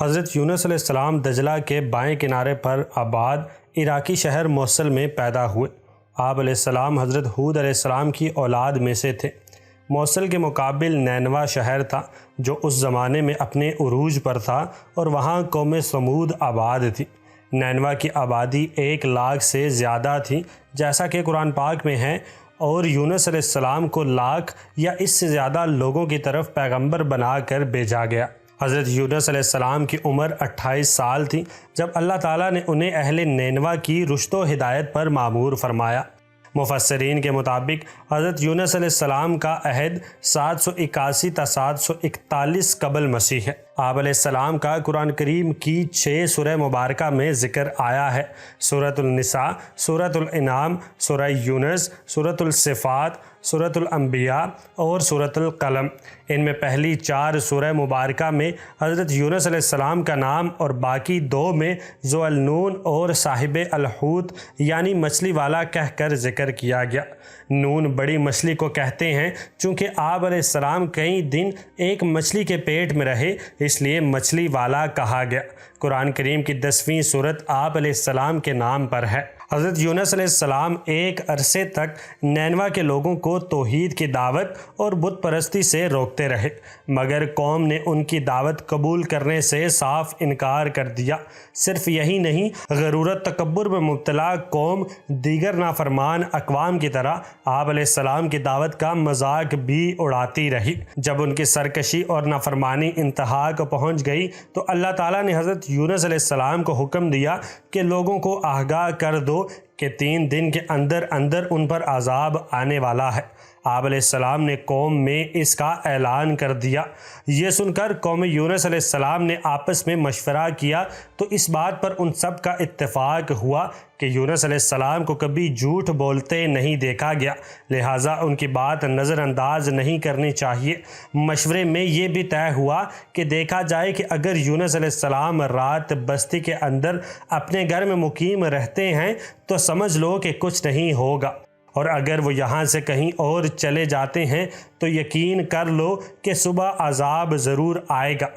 حضرت یونس علیہ السلام دجلہ کے بائیں کنارے پر آباد عراقی شہر موصل میں پیدا ہوئے۔ آپ علیہ السلام حضرت ہود علیہ السلام کی اولاد میں سے تھے۔ موصل کے مقابل نینوا شہر تھا جو اس زمانے میں اپنے عروج پر تھا اور وہاں قوم سمود آباد تھی۔ نینوا کی آبادی 1 لاکھ سے زیادہ تھی جیسا کہ قرآن پاک میں ہے، اور یونس علیہ السلام کو لاکھ یا اس سے زیادہ لوگوں کی طرف پیغمبر بنا کر بھیجا گیا۔ حضرت یونس علیہ السلام کی عمر 28 سال تھی جب اللہ تعالیٰ نے انہیں اہل نینوا کی رشد و ہدایت پر مامور فرمایا۔ مفسرین کے مطابق حضرت یونس علیہ السلام کا عہد 781 تا 741 قبل مسیح ہے۔ آپ علیہ السلام کا قرآن کریم کی 6 سورہ مبارکہ میں ذکر آیا ہے: سورۃ النساء، سورۃ الانعام، سورہ یونس، سورۃ الصفات، سورۃ الانبیاء اور سورۃ القلم۔ ان میں پہلی 4 سورہ مبارکہ میں حضرت یونس علیہ السلام کا نام اور باقی 2 میں ذو النون اور صاحب الحوت یعنی مچھلی والا کہہ کر ذکر کیا گیا۔ نون بڑی مچھلی کو کہتے ہیں چونکہ آپ علیہ السلام کئی دن ایک مچھلی کے پیٹ میں رہے، اس لیے مچھلی والا کہا گیا۔ قرآن کریم کی 10ویں سورت آپ علیہ السلام کے نام پر ہے۔ حضرت یونس علیہ السلام ایک عرصے تک نینوا کے لوگوں کو توحید کی دعوت اور بت پرستی سے روکتے رہے، مگر قوم نے ان کی دعوت قبول کرنے سے صاف انکار کر دیا۔ صرف یہی نہیں، غرورت تکبر میں مبتلا قوم دیگر نافرمان اقوام کی طرح آپ علیہ السلام کی دعوت کا مذاق بھی اڑاتی رہی۔ جب ان کی سرکشی اور نافرمانی انتہا کو پہنچ گئی تو اللہ تعالیٰ نے حضرت یونس علیہ السلام کو حکم دیا کہ لوگوں کو آگاہ کر دو کہ 3 دن کے اندر اندر ان پر عذاب آنے والا ہے۔ آپ علیہ السلام نے قوم میں اس کا اعلان کر دیا۔ یہ سن کر قوم یونس علیہ السلام نے آپس میں مشورہ کیا تو اس بات پر ان سب کا اتفاق ہوا کہ یونس علیہ السلام کو کبھی جھوٹ بولتے نہیں دیکھا گیا، لہٰذا ان کی بات نظر انداز نہیں کرنی چاہیے۔ مشورے میں یہ بھی طے ہوا کہ دیکھا جائے کہ اگر یونس علیہ السلام رات بستی کے اندر اپنے گھر میں مقیم رہتے ہیں تو سمجھ لو کہ کچھ نہیں ہوگا، اور اگر وہ یہاں سے کہیں اور چلے جاتے ہیں تو یقین کر لو کہ صبح عذاب ضرور آئے گا۔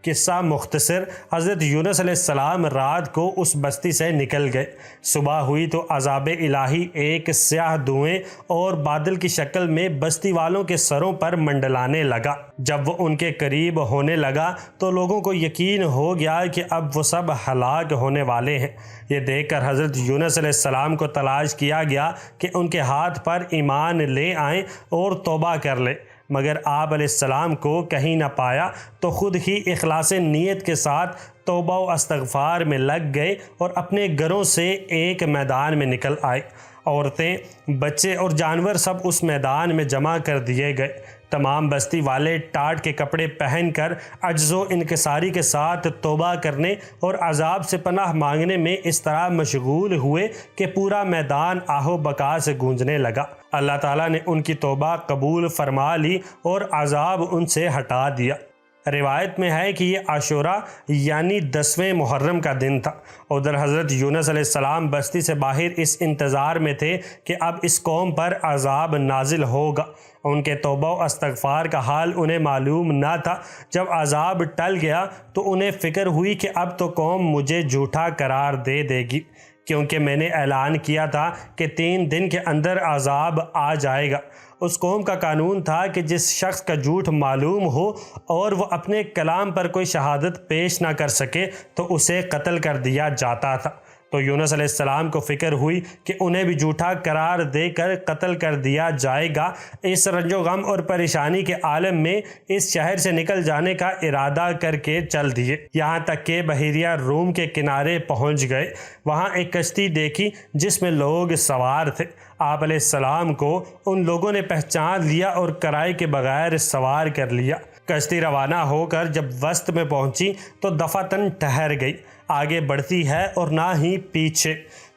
قصہ مختصر، حضرت یونس علیہ السلام رات کو اس بستی سے نکل گئے۔ صبح ہوئی تو عذاب الہی ایک سیاہ دھوئیں اور بادل کی شکل میں بستی والوں کے سروں پر منڈلانے لگا۔ جب وہ ان کے قریب ہونے لگا تو لوگوں کو یقین ہو گیا کہ اب وہ سب ہلاک ہونے والے ہیں۔ یہ دیکھ کر حضرت یونس علیہ السلام کو تلاش کیا گیا کہ ان کے ہاتھ پر ایمان لے آئیں اور توبہ کر لیں، مگر آپ علیہ السلام کو کہیں نہ پایا تو خود ہی اخلاص نیت کے ساتھ توبہ و استغفار میں لگ گئے اور اپنے گھروں سے ایک میدان میں نکل آئے۔ عورتیں، بچے اور جانور سب اس میدان میں جمع کر دیے گئے۔ تمام بستی والے ٹاٹ کے کپڑے پہن کر عجز و انکساری کے ساتھ توبہ کرنے اور عذاب سے پناہ مانگنے میں اس طرح مشغول ہوئے کہ پورا میدان آہ و بکا سے گونجنے لگا۔ اللہ تعالیٰ نے ان کی توبہ قبول فرما لی اور عذاب ان سے ہٹا دیا۔ روایت میں ہے کہ یہ عاشوراء یعنی 10ویں محرم کا دن تھا۔ ادھر حضرت یونس علیہ السلام بستی سے باہر اس انتظار میں تھے کہ اب اس قوم پر عذاب نازل ہوگا۔ ان کے توبہ و استغفار کا حال انہیں معلوم نہ تھا۔ جب عذاب ٹل گیا تو انہیں فکر ہوئی کہ اب تو قوم مجھے جھوٹا قرار دے دے گی، کیونکہ میں نے اعلان کیا تھا کہ 3 دن کے اندر عذاب آ جائے گا۔ اس قوم کا قانون تھا کہ جس شخص کا جھوٹ معلوم ہو اور وہ اپنے کلام پر کوئی شہادت پیش نہ کر سکے تو اسے قتل کر دیا جاتا تھا۔ تو یونس علیہ السلام کو فکر ہوئی کہ انہیں بھی جھوٹا قرار دے کر قتل کر دیا جائے گا۔ اس رنج و غم اور پریشانی کے عالم میں اس شہر سے نکل جانے کا ارادہ کر کے چل دیے، یہاں تک کہ بحیرہ روم کے کنارے پہنچ گئے۔ وہاں ایک کشتی دیکھی جس میں لوگ سوار تھے۔ آپ علیہ السلام کو ان لوگوں نے پہچان لیا اور کرائے کے بغیر سوار کر لیا۔ کشتی روانہ ہو کر جب وسط میں پہنچی تو دفعتاً ٹھہر گئی، آگے بڑھتی ہے اور نہ ہی پیچھے۔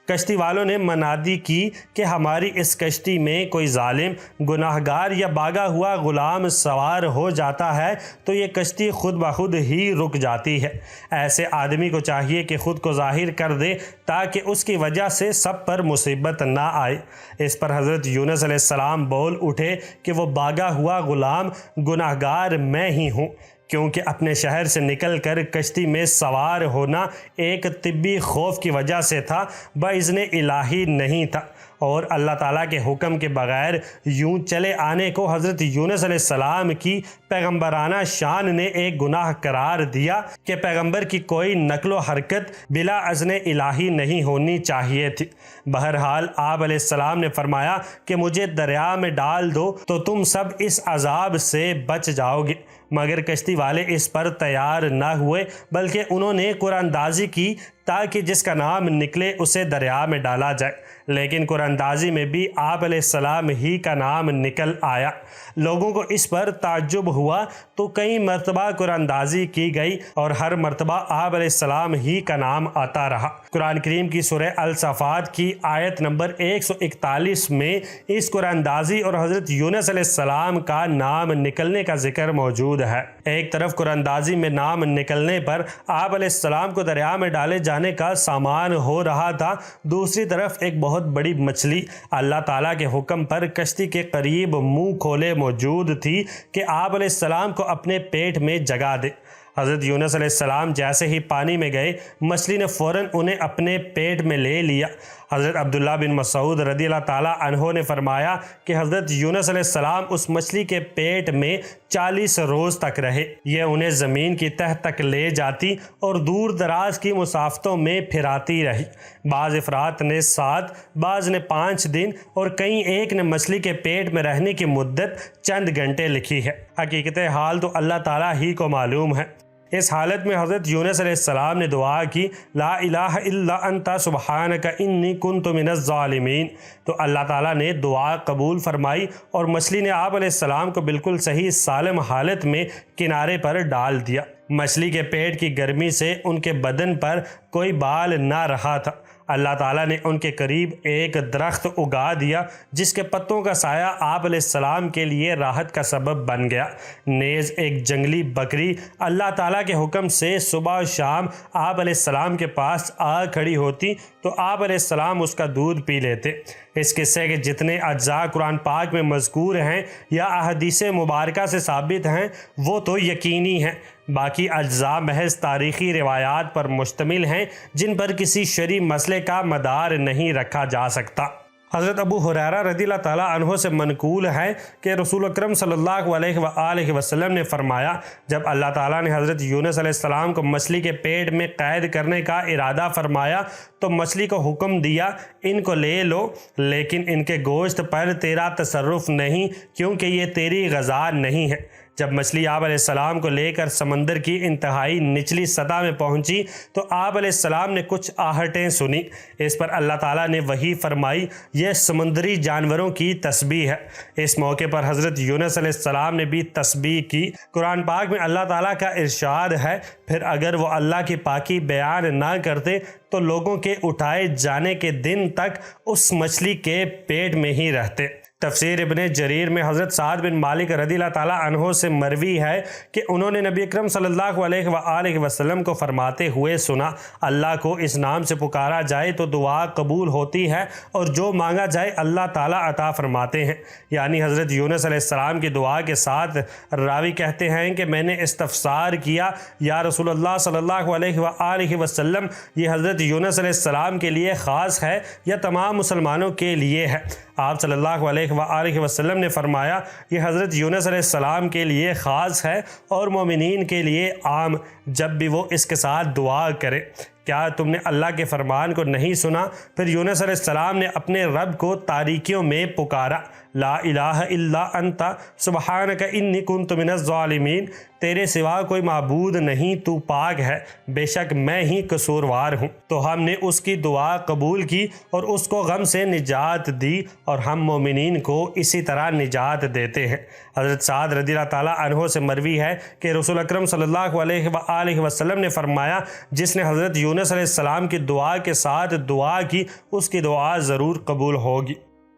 کشتی والوں نے منادی کی کہ ہماری اس کشتی میں کوئی ظالم، گناہگار یا بھاگا ہوا غلام سوار ہو جاتا ہے تو یہ کشتی خود بخود ہی رک جاتی ہے۔ ایسے آدمی کو چاہیے کہ خود کو ظاہر کر دے تاکہ اس کی وجہ سے سب پر مصیبت نہ آئے۔ اس پر حضرت یونس علیہ السلام بول اٹھے کہ وہ بھاگا ہوا غلام گناہگار میں ہی ہوں۔ کیونکہ اپنے شہر سے نکل کر کشتی میں سوار ہونا ایک طبی خوف کی وجہ سے تھا، باذن الہی نہیں تھا، اور اللہ تعالیٰ کے حکم کے بغیر یوں چلے آنے کو حضرت یونس علیہ السلام کی پیغمبرانہ شان نے ایک گناہ قرار دیا کہ پیغمبر کی کوئی نقل و حرکت بلا اذن الہی نہیں ہونی چاہیے تھی۔ بہرحال آپ علیہ السلام نے فرمایا کہ مجھے دریا میں ڈال دو تو تم سب اس عذاب سے بچ جاؤ گے، مگر کشتی والے اس پر تیار نہ ہوئے، بلکہ انہوں نے قرآن اندازی کی تاکہ جس کا نام نکلے اسے دریا میں ڈالا جائے، لیکن قرآن اندازی میں بھی آپ علیہ السلام ہی کا نام نکل آیا۔ لوگوں کو اس پر تعجب ہوا تو کئی مرتبہ قرآن اندازی کی گئی اور ہر مرتبہ آپ علیہ السلام ہی کا نام آتا رہا۔ قرآن کریم کی سورہ الصافات کی آیت نمبر 141 میں اس قرآن اندازی اور حضرت یونس علیہ السلام کا نام نکلنے کا ذکر موجود ہے۔ ایک طرف قرآن اندازی میں نام نکلنے پر آپ علیہ السلام کو دریا میں ڈالے جانے کا سامان ہو رہا تھا، دوسری طرف ایک بہت بڑی مچھلی اللہ تعالیٰ کے حکم پر کشتی کے قریب منہ کھولے موجود تھی کہ آپ علیہ السلام کو اپنے پیٹ میں جگہ دے۔ حضرت یونس علیہ السلام جیسے ہی پانی میں گئے، مچھلی نے فوراً انہیں اپنے پیٹ میں لے لیا۔ حضرت عبداللہ بن مسعود رضی اللہ تعالیٰ عنہ نے فرمایا کہ حضرت یونس علیہ السلام اس مچھلی کے پیٹ میں 40 روز تک رہے۔ یہ انہیں زمین کی تہ تک لے جاتی اور دور دراز کی مسافتوں میں پھراتی رہی۔ بعض افراد نے 7، بعض نے 5 دن اور کئی ایک نے مچھلی کے پیٹ میں رہنے کی مدت چند گھنٹے لکھی ہے۔ حقیقت حال تو اللہ تعالیٰ ہی کو معلوم ہے۔ اس حالت میں حضرت یونس علیہ السلام نے دعا کی، لا الہ الا انت سبحانک انی کنت من الظالمین، تو اللہ تعالیٰ نے دعا قبول فرمائی اور مچھلی نے آپ علیہ السلام کو بالکل صحیح سالم حالت میں کنارے پر ڈال دیا۔ مچھلی کے پیٹ کی گرمی سے ان کے بدن پر کوئی بال نہ رہا تھا۔ اللہ تعالیٰ نے ان کے قریب ایک درخت اگا دیا جس کے پتوں کا سایہ آپ علیہ السلام کے لیے راحت کا سبب بن گیا۔ نیز ایک جنگلی بکری اللہ تعالیٰ کے حکم سے صبح و شام آپ علیہ السلام کے پاس آ کھڑی ہوتی تو آپ علیہ السلام اس کا دودھ پی لیتے۔ اس قصے کے جتنے اجزاء قرآن پاک میں مذکور ہیں یا احادیث مبارکہ سے ثابت ہیں وہ تو یقینی ہیں، باقی اجزاء محض تاریخی روایات پر مشتمل ہیں جن پر کسی شرعی مسئلے کا مدار نہیں رکھا جا سکتا۔ حضرت ابو ہریرہ رضی اللہ تعالیٰ عنہ سے منقول ہے کہ رسول اکرم صلی اللہ علیہ وآلہ وسلم نے فرمایا، جب اللہ تعالیٰ نے حضرت یونس علیہ السلام کو مچھلی کے پیٹ میں قید کرنے کا ارادہ فرمایا تو مچھلی کو حکم دیا، ان کو لے لو، لیکن ان کے گوشت پر تیرا تصرف نہیں، کیونکہ یہ تیری غذا نہیں ہے۔ جب مچھلی آپ علیہ السلام کو لے کر سمندر کی انتہائی نچلی سطح میں پہنچی تو آپ علیہ السلام نے کچھ آہٹیں سنی۔ اس پر اللہ تعالیٰ نے وحی فرمائی، یہ سمندری جانوروں کی تسبیح ہے۔ اس موقع پر حضرت یونس علیہ السلام نے بھی تسبیح کی۔ قرآن پاک میں اللہ تعالیٰ کا ارشاد ہے، پھر اگر وہ اللہ کی پاکی بیان نہ کرتے تو لوگوں کے اٹھائے جانے کے دن تک اس مچھلی کے پیٹ میں ہی رہتے۔ تفسیر ابن جریر میں حضرت سعد بن مالک رضی اللہ تعالیٰ عنہ سے مروی ہے کہ انہوں نے نبی اکرم صلی اللہ علیہ وآلہ وسلم کو فرماتے ہوئے سنا، اللہ کو اس نام سے پکارا جائے تو دعا قبول ہوتی ہے اور جو مانگا جائے اللہ تعالیٰ عطا فرماتے ہیں۔ یعنی حضرت یونس علیہ السلام کی دعا کے ساتھ راوی کہتے ہیں کہ میں نے استفسار کیا، یا رسول اللہ صلی اللہ علیہ وآلہ وسلم، یہ حضرت یونس علیہ السلام کے لیے خاص ہے یا تمام مسلمانوں کے لیے ہے؟ آپ صلی اللہ علیہ وآلہ وسلم نے فرمایا، یہ حضرت یونس علیہ السلام کے لیے خاص ہے اور مومنین کے لیے عام، جب بھی وہ اس کے ساتھ دعا کرے۔ کیا تم نے اللہ کے فرمان کو نہیں سنا؟ پھر یونس علیہ السلام نے اپنے رب کو تاریکیوں میں پکارا، لا الہ الا انت سبحانک انی کنت من الظالمین، تیرے سوا کوئی معبود نہیں، تو پاک ہے، بے شک میں ہی قصوروار ہوں۔ تو ہم نے اس کی دعا قبول کی اور اس کو غم سے نجات دی، اور ہم مومنین کو اسی طرح نجات دیتے ہیں۔ حضرت سعد رضی اللہ تعالیٰ عنہ سے مروی ہے کہ رسول اکرم صلی اللہ علیہ وآلہ وسلم نے فرمایا، جس نے حضرت یونس علیہ السلام کی دعا کے ساتھ دعا کی اس کی دعا ضرور قبول ہوگی۔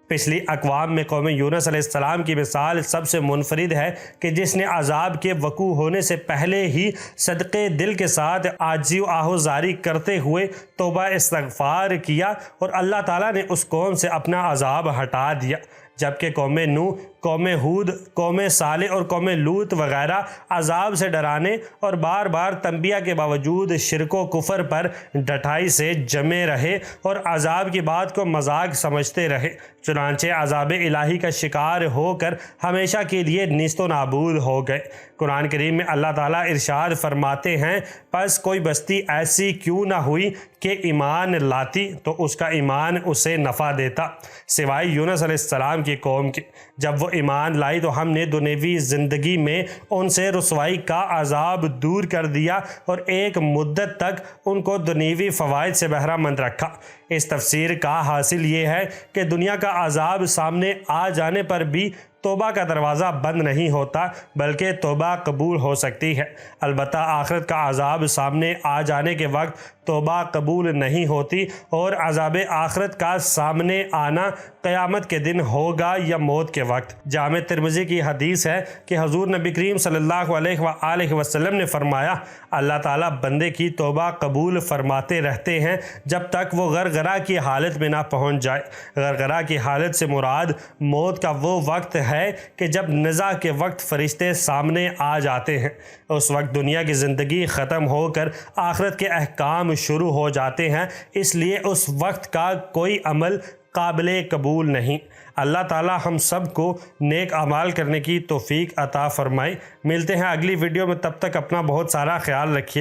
پچھلی اقوام میں قوم یونس علیہ السلام کی مثال سب سے منفرد ہے کہ جس نے عذاب کے وقوع ہونے سے پہلے ہی صدقے دل کے ساتھ عاجزی و آہوزاری کرتے ہوئے توبہ استغفار کیا اور اللہ تعالیٰ نے اس قوم سے اپنا عذاب ہٹا دیا، جبکہ قوم نوح قوم ہود، قوم صالح اور قوم لوط وغیرہ عذاب سے ڈرانے اور بار بار تنبیہ کے باوجود شرک و کفر پر ڈٹائی سے جمے رہے اور عذاب کی بات کو مذاق سمجھتے رہے، چنانچہ عذاب الہی کا شکار ہو کر ہمیشہ کے لیے نیست و نابود ہو گئے۔ قرآن کریم میں اللہ تعالیٰ ارشاد فرماتے ہیں، پس کوئی بستی ایسی کیوں نہ ہوئی کہ ایمان لاتی تو اس کا ایمان اسے نفع دیتا، سوائے یونس علیہ السلام کی قوم کے۔ جب وہ ایمان لائی تو ہم نے دنیوی زندگی میں ان سے رسوائی کا عذاب دور کر دیا اور ایک مدت تک ان کو دنیوی فوائد سے بہرہ مند رکھا۔ اس تفسیر کا حاصل یہ ہے کہ دنیا کا عذاب سامنے آ جانے پر بھی توبہ کا دروازہ بند نہیں ہوتا، بلکہ توبہ قبول ہو سکتی ہے۔ البتہ آخرت کا عذاب سامنے آ جانے کے وقت توبہ قبول نہیں ہوتی، اور عذاب آخرت کا سامنے آنا قیامت کے دن ہوگا یا موت کے وقت۔ جامع ترمذی کی حدیث ہے کہ حضور نبی کریم صلی اللہ علیہ وآلہ وسلم نے فرمایا، اللہ تعالیٰ بندے کی توبہ قبول فرماتے رہتے ہیں جب تک وہ غرغرہ کی حالت میں نہ پہنچ جائے۔ غرغرہ کی حالت سے مراد موت کا وہ وقت ہے کہ جب نزاع کے وقت فرشتے سامنے آ جاتے ہیں۔ اس وقت دنیا کی زندگی ختم ہو کر آخرت کے احکام شروع ہو جاتے ہیں، اس لیے اس وقت کا کوئی عمل قابل قبول نہیں۔ اللہ تعالی ہم سب کو نیک اعمال کرنے کی توفیق عطا فرمائے۔ ملتے ہیں اگلی ویڈیو میں، تب تک اپنا بہت سارا خیال رکھیے۔